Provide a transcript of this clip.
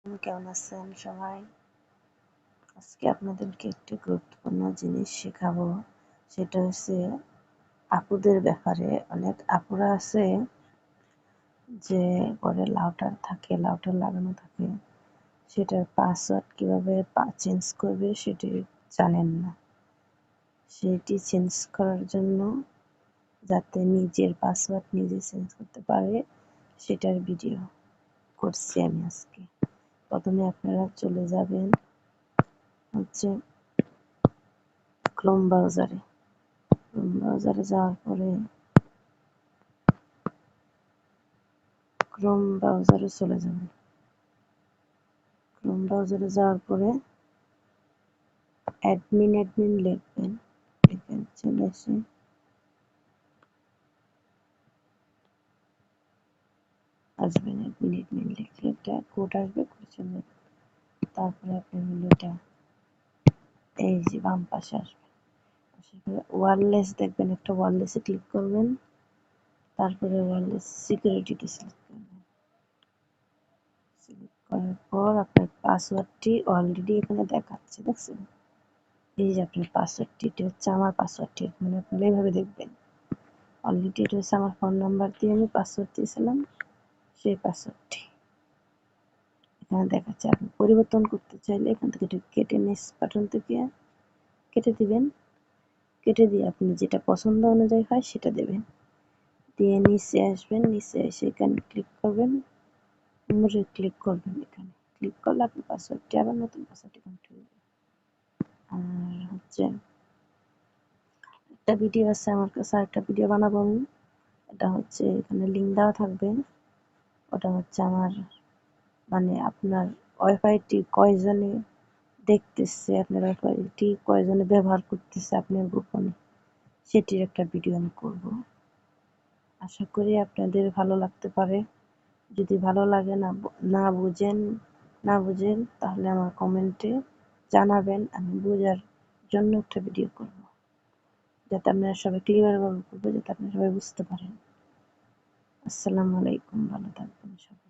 কেমন আছেন সবাই? আজকে আপনাদেরকে একটি গুরুত্বপূর্ণ জিনিস শেখাবো। সেটা হচ্ছে আপুদের ব্যাপারে। অনেক আপুরা আছে যে ঘরে লাউটার লাগানো থাকে, সেটার পাসওয়ার্ড কিভাবে চেঞ্জ করবে সেটি জানেন না। সেটি চেঞ্জ করার জন্য যাতে নিজের পাসওয়ার্ড নিজে চেঞ্জ করতে পারে সেটার ভিডিও করছি আমি আজকে। প্রথমে আপনারা চলে যাবেন হচ্ছে ক্রোম ব্রাউজারে যাওয়ার পরে ক্রোম ব্রাউজারে চলে যাবেন। ক্রোম ব্রাউজারে যাওয়ার পরে অ্যাডমিন লিখবেন। চলে এসে আসবেন। অ্যাডমিন লিখলে একটা কোড আসবে, তারপরে আপনি এটা এই যে বাম পাশে আসবে, ওয়্যারলেস দেখবেন, একটা ওয়্যারলেসে ক্লিক করবেন। তারপরে ওয়্যারলেস সিকিউরিটিতে সিলেক্ট করবেন। সিলেক্ট করার পর আপনার পাসওয়ার্ডটি অলরেডি এখানে দেখাচ্ছে, দেখছেন? এই যে আপনার পাসওয়ার্ডটি, এটা হচ্ছে আমার পাসওয়ার্ডটি। মানে আপনারা এইভাবে দেখবেন, অলরেডি এটা হচ্ছে আমার ফোন নাম্বার দিয়ে আমি পাসওয়ার্ড দিয়েছিলাম, সেই পাসওয়ার্ডটি এখানে দেখাচ্ছে। আপনি পরিবর্তন করতে চাইলে এখান থেকে কেটে নেক্সট বাটন থেকে কেটে দিবেন। কেটে দিয়ে আপনি যেটা পছন্দ অনুযায়ী হয় সেটা দেবেন। দিয়ে নিচে আসবেন, নিচে এসে এখানে ক্লিক করবেন, ক্লিক করবেন। এখানে ক্লিক করলে আপনি পাসওয়ার্ডটি আবার নতুন পাসওয়ার্ডটি কমপ্লিট হয়ে যাবে। আর হচ্ছে একটা ভিডিও আছে আমার কাছে, একটা ভিডিও বানাবো আমি। এটা হচ্ছে এখানে লিঙ্ক দেওয়া থাকবে। ওটা হচ্ছে আমার মানে আপনার ওয়াইফাইটি কয়জনে দেখতেছে, আপনার ওয়াইফাইটি কয়জনে ব্যবহার করতেছে আপনার গোপনে, সেটির একটা ভিডিও আমি করব। আশা করি আপনাদের ভালো লাগতে পারে। যদি ভালো লাগে, না বুঝেন তাহলে আমার কমেন্টে জানাবেন, আমি বোঝার জন্য একটা ভিডিও করব, যাতে আপনারা সবাই ক্লিয়ার ভাবে করবো, যাতে আপনারা সবাই বুঝতে পারেন। আসসালামু আলাইকুম, ভালো থাকবেন সবাই।